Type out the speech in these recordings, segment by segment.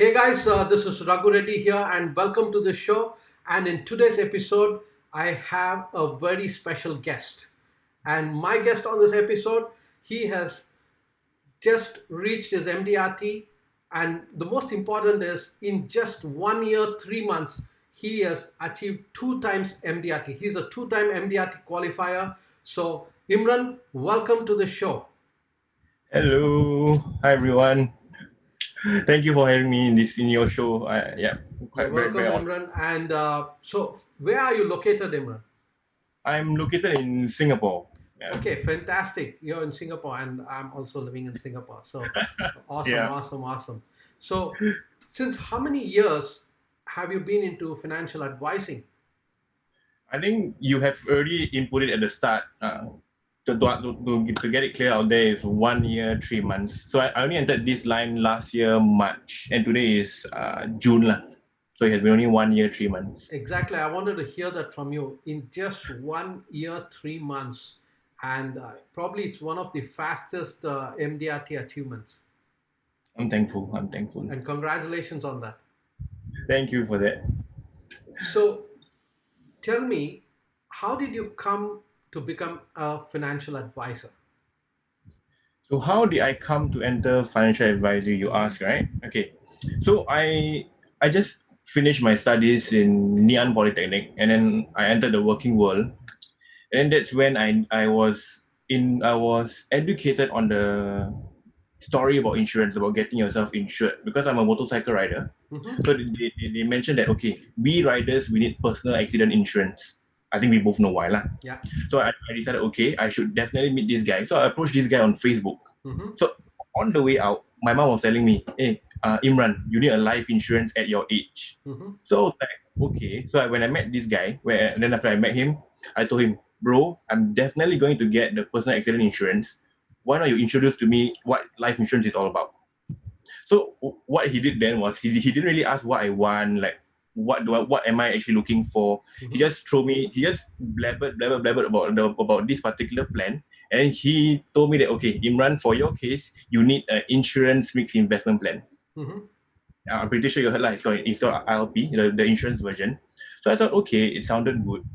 Hey guys, this is Raghu Reddy here, and welcome to the show. And in today's episode, I have a very special guest. And my guest on this episode, he has just reached his MDRT. And the most important is, in just 1 year, 3 months, he has achieved two times MDRT. He's a two-time MDRT qualifier. So, Imran, welcome to the show. Hello, hi everyone. Thank you for having me in your show. Yeah, You're quite very welcome, honored. Imran. And so, where are you located, Imran? I'm located in Singapore. Yeah, Okay, fantastic. You're in Singapore, and I'm also living in Singapore. So awesome, yeah. awesome, awesome. So, since how many years have you been into financial advising? I think you have already input it at the start. To get it clear out there is 1 year, 3 months. So I only entered this line last year March, and today is June lah. So it has been only 1 year, 3 months. Exactly. I wanted to hear that from you in just 1 year, 3 months. And probably it's one of the fastest MDRT achievements. I'm thankful. I'm thankful. And congratulations on that. Thank you for that. So, tell me, how did you come to become a financial advisor? So how did I come to enter financial advisory? You ask, right? Okay. So I just finished my studies in Ngee Polytechnic, and then I entered the working world, and then that's when I was educated on the story about insurance, about getting yourself insured, because I'm a motorcycle rider. Mhm. So they mentioned that, okay, we riders, we need personal accident insurance. I think we both know why lah. Yeah. So I decided, okay, I should definitely meet this guy. So I approached this guy on Facebook. Mhm. So on the way out, my mom was telling me, hey, Imran, you need a life insurance at your age. Mhm. So I was like, okay. So when I met this guy, then after I met him, I told him, bro, I'm definitely going to get the personal accident insurance. Why not you introduce to me what life insurance is all about? So what he did then was he didn't really ask what I want, like what am I actually looking for. He Mhm. just threw me, he just blabbered about this particular plan, and he told me that, okay, Imran, for your case, you need an insurance mixed investment plan. Mhm. I'm pretty sure you heard like it's called ILP, the insurance version. So I thought, okay, it sounded good.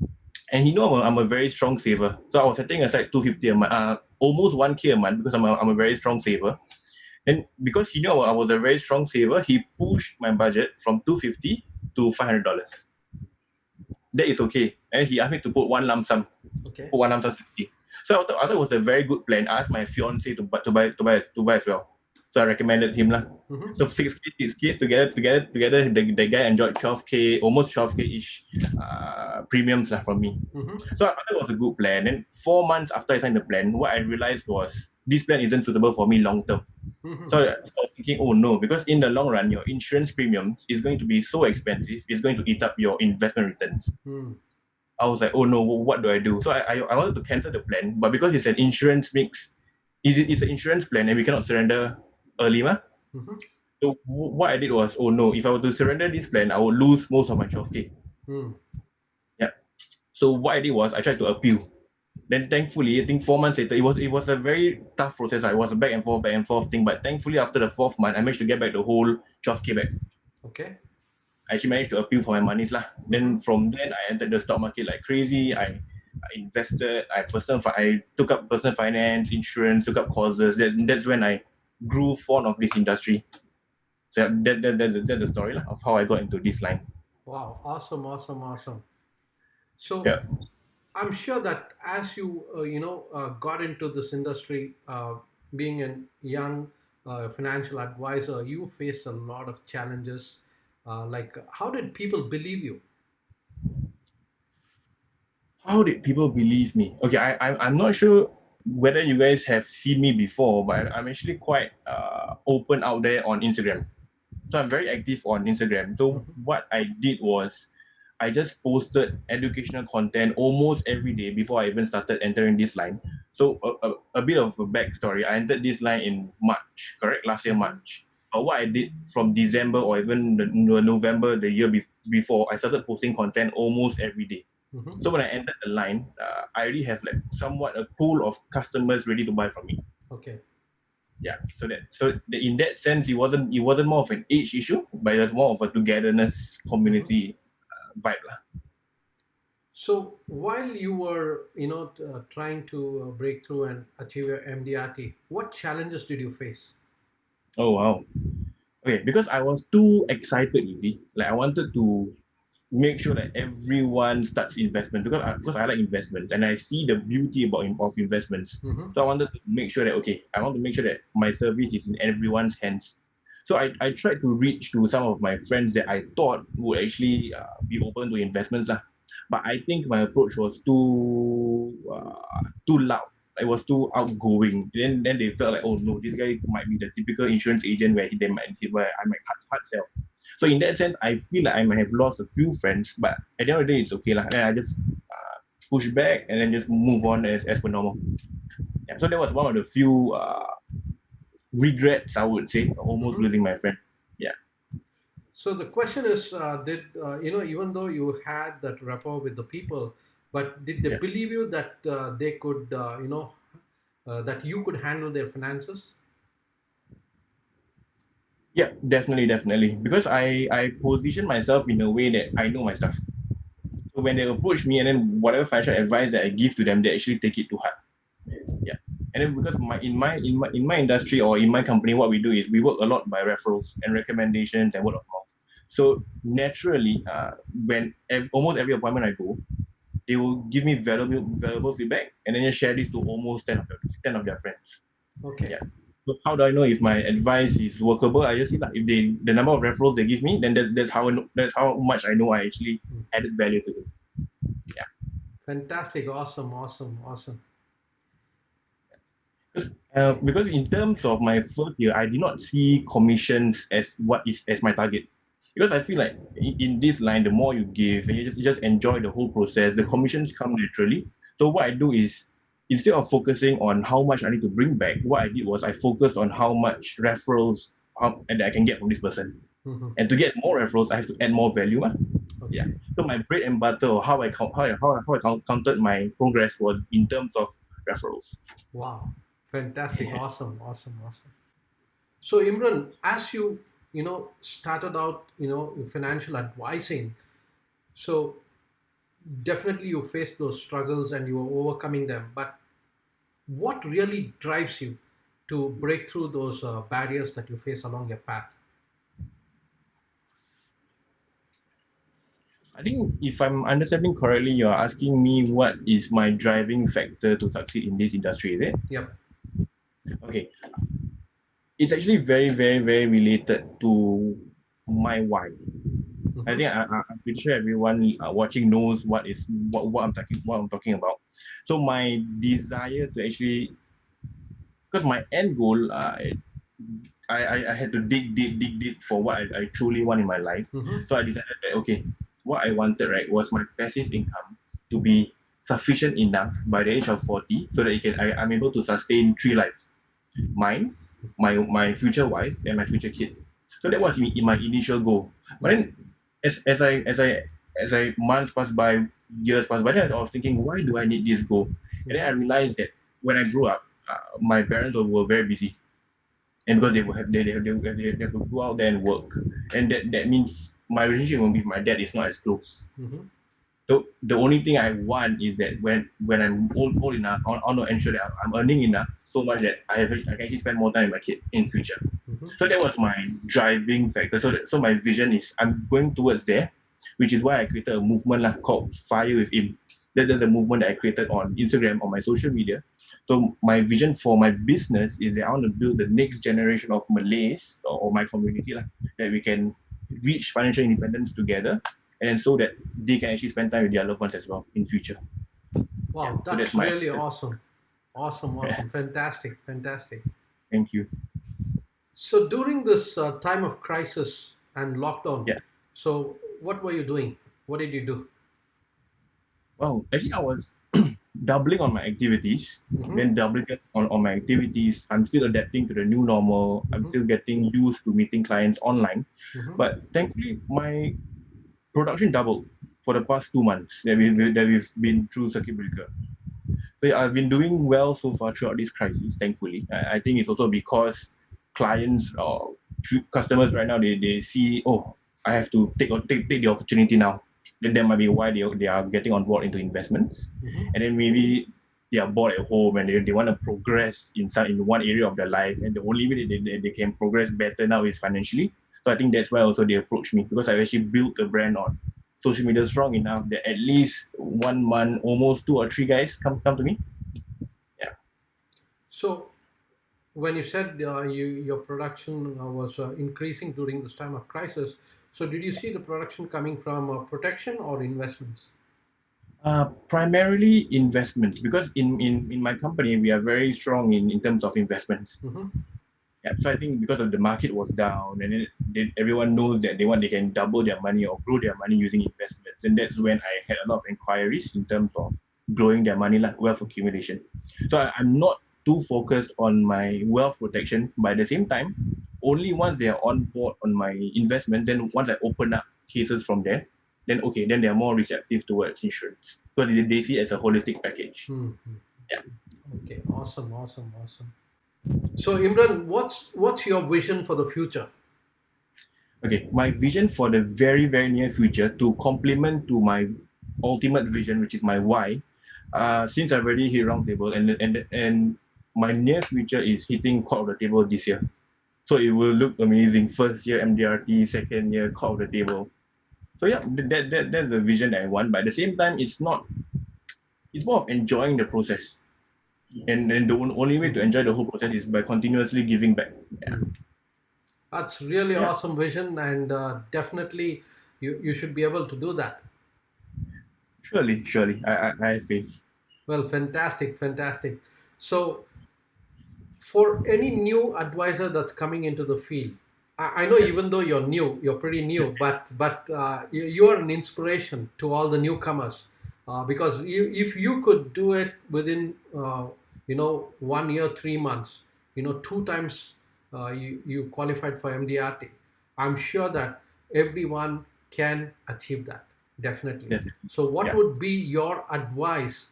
And he know I'm a very strong saver. So I was setting aside 250 a month, almost 1K a month, because I'm a very strong saver. And because he knew I was a very strong saver, he pushed my budget from 250 to $500. That is okay. And he asked me to put Okay. one lump sum 60. So I thought it was a very good plan. I asked my fiance to buy as well. So I recommended him lah. Mhm. So 6 kids together. The guy enjoyed 12K, almost 12K ish premiums lah from me. Mhm. So I thought it was a good plan. And 4 months after I signed the plan, what I realized was this plan isn't suitable for me long term. Mhm. So I was thinking, oh no, because in the long run, your insurance premiums is going to be so expensive, it's going to eat up your investment returns. Mhm. I was like, oh no, what do I do? So I wanted to cancel the plan, but because it's an insurance mix, it's an insurance plan and we cannot surrender early, ma. Mhm. So what I did was, oh no, if I were to surrender this plan, I would lose most of my 12K. Mhm. Yeah. So what I did was I tried to appeal. Then thankfully, I think 4 months later, it was a very tough process. It was a back and forth thing. But thankfully, after the fourth month, I managed to get back the whole 12K back. Okay. I actually managed to appeal for my monies lah. Mhm. Then from then, I entered the stock market like crazy. I invested. I took up personal finance, insurance, took up courses. That's when I grew fond of this industry. So that's the story lah of how I got into this line. Wow. Awesome. Awesome. Awesome. So Yeah. I'm sure that as you got into this industry, being a young financial advisor, you faced a lot of challenges. Like, how did people believe you? How did people believe me? Okay, I'm not sure whether you guys have seen me before, but I'm actually quite open out there on Instagram. So I'm very active on Instagram. So Mhm. what I did was I just posted educational content almost every day before I even started entering this line. So a bit of a backstory. I entered this line in March, correct? Last year Mhm. March. But what I did from December or even the November the year before, I started posting content almost every day. Mhm. So when I entered the line, I already have like somewhat a pool of customers ready to buy from me. Okay. Yeah. In that sense, it wasn't more of an age issue, but it was more of a togetherness Mhm. community vibe lah. So while you were, trying to break through and achieve your MDRT, what challenges did you face? Oh wow. Okay, because I was too excited, you see. Like I wanted to make sure that everyone starts investment because I like investments and I see the beauty of investments. Hmm. So I wanted to make sure that I want to make sure that my service is in everyone's hands. So I tried to reach to some of my friends that I thought would actually be open to investments lah. But I think my approach was too loud. It was too outgoing. Then they felt like, oh no, this guy might be the typical insurance agent where I might hard sell. So in that sense, I feel like I might have lost a few friends, but at the end of the day, it's okay lah. Then I just push back and then just move on as per normal. Yeah, so that was one of the few regrets I would say, almost Hmm. losing my friend. Yeah, So the question is, did even though you had that rapport with the people, but did they yeah, believe you that they could, that you could handle their finances? yeah, definitely. Because I position myself in a way that I know my stuff. So when they approach me and then whatever financial advice that I give to them, they actually take it to heart. Yeah. And then because in my industry or in my company, what we do is we work a lot by referrals and recommendations and word of mouth. So naturally, almost every appointment I go, they will give me valuable feedback and then just share this to almost 10 of their friends. Okay. Yeah. So how do I know if my advice is workable? I just see like if the number of referrals they give me, then that's how much I know I actually Hmm. added value to them. Yeah. Fantastic. Awesome. Awesome. Awesome. Okay. Because in terms of my first year, I did not see commissions as my target. Because I feel like in this line, the more you give and you just enjoy the whole process, the Hmm. commissions come naturally. So what I do is instead of focusing on how much I need to bring back, what I did was I focused on how much referrals and I can get from this person. Hmm. And to get more referrals, I have to add more value. Yeah. Okay. So my bread and butter or how I counted my progress was in terms of referrals. Wow. Fantastic. Awesome. Awesome. Awesome. So Imran, as you started out, in financial advising, so definitely you faced those struggles and you were overcoming them. But what really drives you to break through those barriers that you face along your path? I think if I'm understanding correctly, you're asking me what is my driving factor to succeed in this industry, is it? Yep. Okay. It's actually very, very, very related to my why. I Mm-hmm. think I'm pretty sure everyone watching knows what I'm talking about. So my desire to actually, because my end goal, I had to dig deep for what I truly want in my life. Mm-hmm. So I decided that okay, what I wanted right was my passive income to be sufficient enough by the age of 40 so that I'm able to sustain three lives: mine, my future wife, and my future kid. So that was my initial goal. But Mm-hmm. then as I months pass by, years pass by, then I was thinking, why do I need this goal? And then I Mm-hmm. realized that when I grew up, my parents were very busy and because they will have they have to go out there and work, and that means my relationship with my dad is not as close. Mm-hmm. So the only thing I want is that when I'm old enough, I want to ensure that I'm earning enough so much that I can actually spend more time with my kid in future. Mm-hmm. So that was my driving factor. So my vision is I'm going towards there, which is why I created a movement lah, called Fire with Him. That's the movement that I created on Instagram, on my social media. So my vision for my business is that I want to build the next generation of Malays or my community lah, that we can reach financial independence together, and then so that they can actually spend time with their loved ones as well in future. Yeah. Wow, So that's that's my really awesome. Awesome. Awesome. Fantastic. Fantastic. thank you. So during this time of crisis and lockdown, Yeah. so what were you doing? What did you do? Well, actually, I was doubling on my activities, Mm-hmm. then doubling on my activities. I'm still adapting to the new normal. I'm Mm-hmm. still getting used to meeting clients online. Mm-hmm. But thankfully, my production doubled for the past 2 months that Okay. we've been through circuit breaker. So I've been doing well so far throughout this crisis, thankfully. I think it's also because clients or customers right now, they see, oh, I have to take the opportunity now. Then that might be why they are getting on board into investments. Mm-hmm. And then maybe they are bored at home and they want to progress in one area of their life. And the only way they can progress better now is financially. So I think that's why also they approach me, because I've actually built a brand on social media strong enough that at least 1 month, almost 2 or 3 guys come to me. Yeah. So, when you said your production was increasing during this time of crisis, so did you see the production coming from protection or investments? Primarily investments, because in my company we are very strong in terms of investments. Mm-hmm. Yeah, so I think because of the market was down and then everyone knows that they can double their money or grow their money using investments. And that's when I had a lot of inquiries in terms of growing their money, like wealth accumulation. So I'm not too focused on my wealth protection, but at the same time, only once they are on board on my investment, then once I open up cases from there, then okay, then they are more receptive towards insurance because they see it as a holistic package. Mm-hmm. Yeah. Okay, awesome, awesome, awesome. So, Imran, what's your vision for the future? Okay, my vision for the very, very near future, to complement to my ultimate vision, which is my why, since I've already hit round table, and my near future is hitting court of the table this year. So it will look amazing. First year MDRT, second year court of the table. So yeah, that's the vision that I want. But at the same time, it's more of enjoying the process. And the only way to enjoy the whole process is by continuously giving back. Yeah. Mm. That's really Yeah. awesome vision, and definitely you should be able to do that. Surely. I have faith. Well, fantastic, fantastic. So, for any new advisor that's coming into the field, I know Yeah. even though you're new, you're pretty new, but you are an inspiration to all the newcomers, because if you could do it within 1 year, 3 months, two times you qualified for MDRT, I'm sure that everyone can achieve that, definitely. Yes. So what Yeah. would be your advice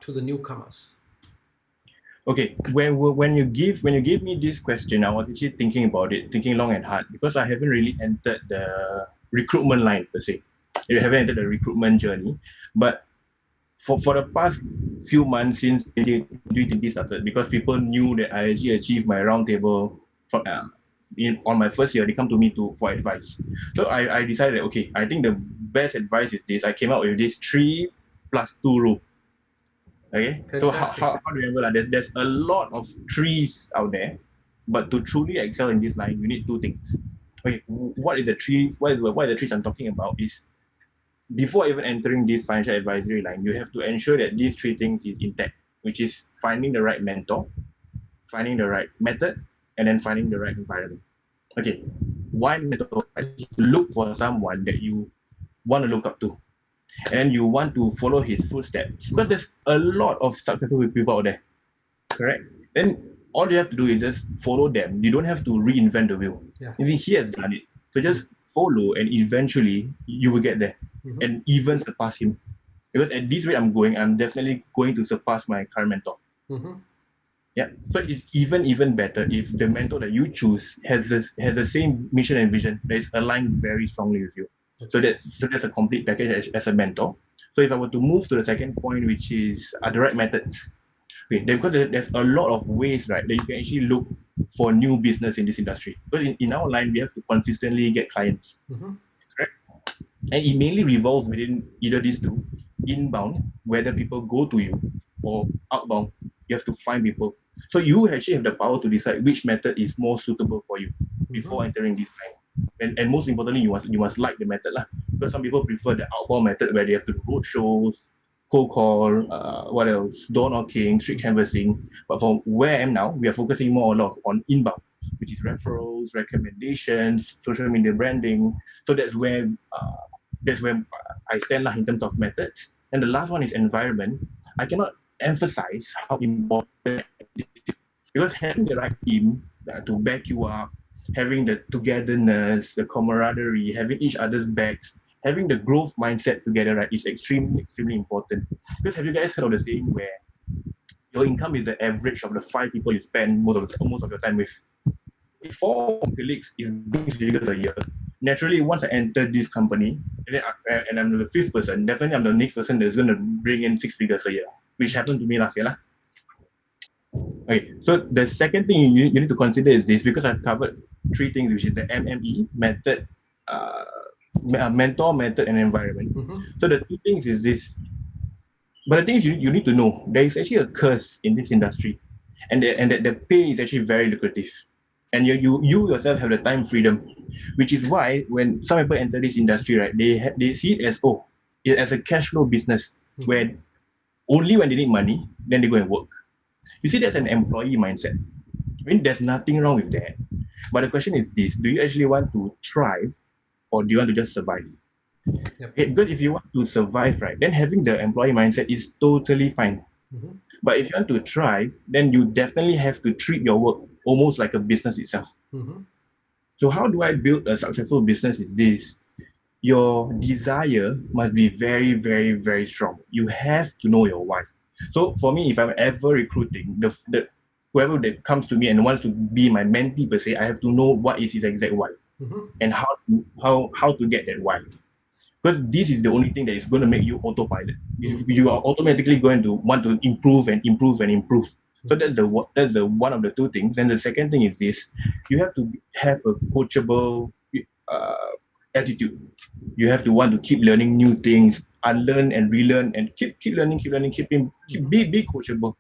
to the newcomers? Okay, when you give me this question, I was actually thinking about it, thinking long and hard, because I haven't really entered the recruitment line per se. I haven't entered the recruitment journey, but for the past few months since 2020 started, because people knew that I actually achieved my roundtable from on my first year, they come to me for advice. So I decided, okay, I think the best advice is this. I came up with this 3+2 rule. Okay, so Fantastic. how do you remember that? There's a lot of trees out there, but to truly excel in this line, you need two things. Okay, what is the trees? What is the trees I'm talking about? Is before even entering this financial advisory line, you have to ensure that these three things is intact, which is finding the right mentor, finding the right method, and then finding the right environment. Okay, why mentor? Look for someone that you want to look up to and you want to follow his footsteps, because Mhm. there's a lot of successful people out there, correct? Then all you have to do is just follow them. You don't have to reinvent the wheel. Yeah. You see, he has done it. So just follow, and eventually you will get there Mhm. and even surpass him. Because at this rate I'm going, I'm definitely going to surpass my current mentor. Mhm. Yeah. So it's even better if the mentor that you choose has the same mission and vision that is aligned very strongly with you. So Okay. that's a complete package as a mentor. So if I were to move to the second point, which is the right methods. Okay, because there's a lot of ways, right, that you can actually look for new business in this industry. Because in our line, we have to consistently get clients, Mhm. correct? And it mainly revolves within either these two. Inbound, whether people go to you, or outbound, you have to find people. So you actually have the power to decide which method is more suitable for you Mhm. before entering this line. And most importantly, you must like the method lah. Because some people prefer the outbound method where they have to do road shows, cold call, what else, door knocking, street canvassing. But from where I am now, we are focusing more a lot on inbound, which is referrals, recommendations, social media branding. So that's where I stand lah in terms of methods. And the last one is environment. I cannot emphasize how important this is, because having the right team to back you up, having the togetherness, the camaraderie, having each other's backs, having the growth mindset together, right, is extremely important. Because have you guys heard of the saying where your income is the average of the 5 people you spend most of your time with. If 4 colleagues is big figures a year, naturally once I enter this company and I'm the fifth person, definitely I'm the next person that's going to bring in 6 figures a year, which happened to me last year. Okay, so the second thing you need to consider is this, because I've covered 3 things, which is the MME method, mentor, method, and environment. So the 2 things is this. But the thing is, you need to know there is actually a curse in this industry, and that the pay is actually very lucrative, and you yourself have the time freedom, which is why when some people enter this industry, right, they see it as a cash flow business, where only when they need money then they go and work. You see, that's an employee mindset. I mean, there's nothing wrong with that. But the question is this: do you actually want to thrive, or do you want to just survive? Yep. Because if you want to survive, right, then having the employee mindset is totally fine. But if you want to thrive, then you definitely have to treat your work almost like a business itself. So how do I build a successful business is this: your desire must be very, very, very strong. You have to know your why. So for me, if I'm ever recruiting, the whoever that comes to me and wants to be my mentee per se, I have to know what is his exact why and how to get that why. Because this is the only thing that is going to make you autopilot. You are automatically going to want to improve and improve and improve. So that's the one of the 2 things. And the second thing is this: you have to have a coachable attitude. You have to want to keep learning new things, unlearn and relearn, and keep learning, be coachable.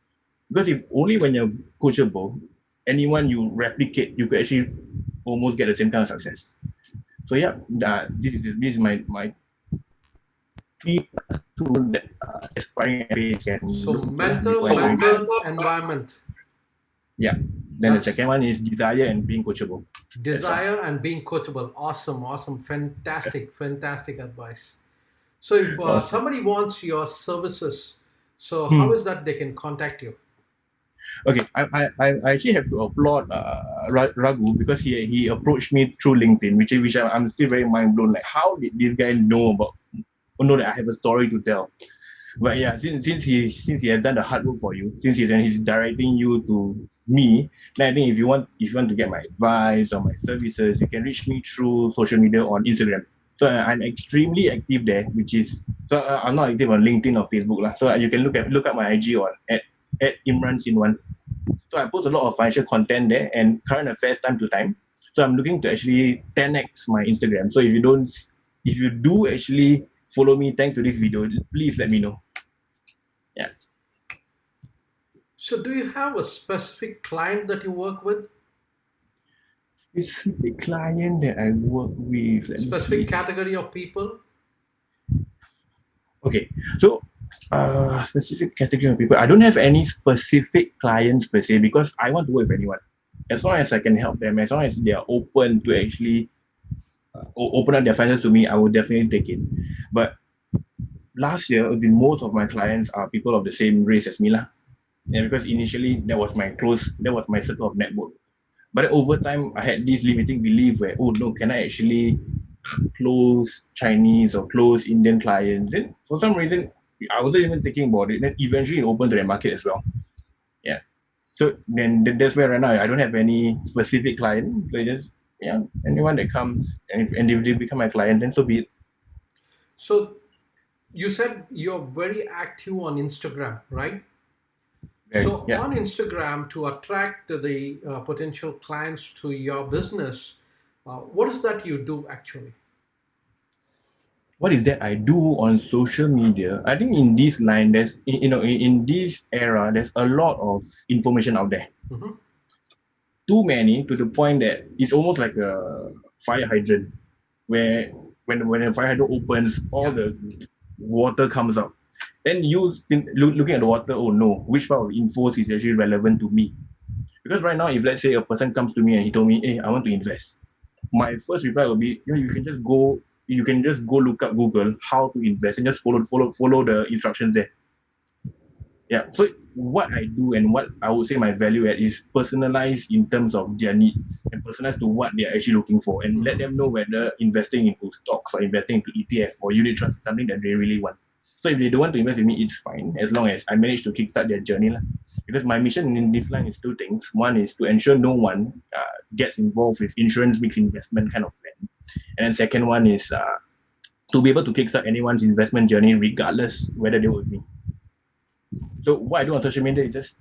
Because if only when you're coachable, anyone you replicate, you could actually almost get the same kind of success. So yeah, this is my 3 tools that aspiring MBAs can So look into mental, before entering. method, environment. Yeah. Then the second one is desire and being coachable. Desire and being coachable. Awesome. Fantastic advice. So if somebody wants your services, so how is that they can contact you? Okay, I actually have to applaud Raghu, because he approached me through LinkedIn, which I'm still very mind blown. Like, how did this guy know that I have a story to tell? But yeah, since he has done the hard work for you, since he's directing you to me, then I think if you want to get my advice or my services, you can reach me through social media on Instagram. So I'm extremely active there, I'm not active on LinkedIn or Facebook lah. So you can look up my IG on at Imran Sinwan. So I post a lot of financial content there and current affairs time to time. So I'm looking to actually 10x my Instagram. So if you do actually follow me thanks to this video, please let me know. Yeah. So do you have a specific client that you work with? Specific client that I work with. Specific category of people? Okay. So specific category of people. I don't have any specific clients per se, because I want to work with anyone. As long as I can help them, as long as they are open to actually open up their finances to me, I will definitely take it. But last year, most of my clients are people of the same race as me lah. Yeah, because initially that was my circle of network. But over time, I had this limiting belief where, oh no, can I actually close Chinese or close Indian clients? Then for some reason, I wasn't even thinking about it. Then eventually it opened to the market as well. Yeah. So then that's where right now I don't have any specific client. They just anyone that comes, and if they become my client, then so be it. So you said you're very active on Instagram, right? So on Instagram, to attract the potential clients to your business, what is that you do actually? What is that I do on social media? I think in this line, there's in this era, there's a lot of information out there. Too many, to the point that it's almost like a fire hydrant, where when a fire hydrant opens, all the water comes out. Then you looking at the water, oh no, which part of info is actually relevant to me? Because right now, if let's say a person comes to me and he told me, hey, I want to invest, my first reply will be, you can just go look up Google how to invest and just follow the instructions there. Yeah. So what I do and what I would say my value add is personalized in terms of their needs and personalized to what they're actually looking for, and let them know whether investing into stocks or investing into ETF or unit trust is something that they really want. So if they don't want to invest in me, it's fine, as long as I manage to kickstart their journey. Because my mission in this line is two things. One is to ensure no one gets involved with insurance mixed investment kind of plan. And then second one is to be able to kickstart anyone's investment journey regardless whether they work with me. So what I do on social media is just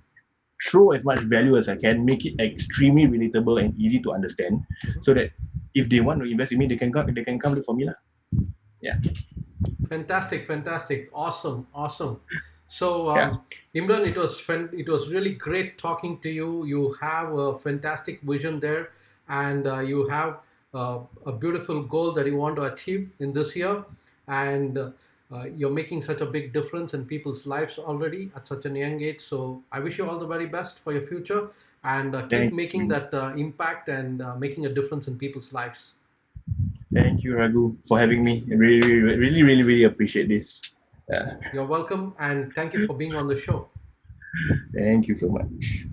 throw as much value as I can, make it extremely relatable and easy to understand, so that if they want to invest in me, they can come look for me lah. Yeah. Fantastic, awesome. So, Yeah. Imran, it was really great talking to you. You have a fantastic vision there, and you have a beautiful goal that you want to achieve in this year, and you're making such a big difference in people's lives already at such a young age. So, I wish you all the very best for your future, and keep Thank making you. that impact and making a difference in people's lives. Thank you, Raghu, for having me. I really appreciate this. You're welcome, and thank you for being on the show. Thank you so much.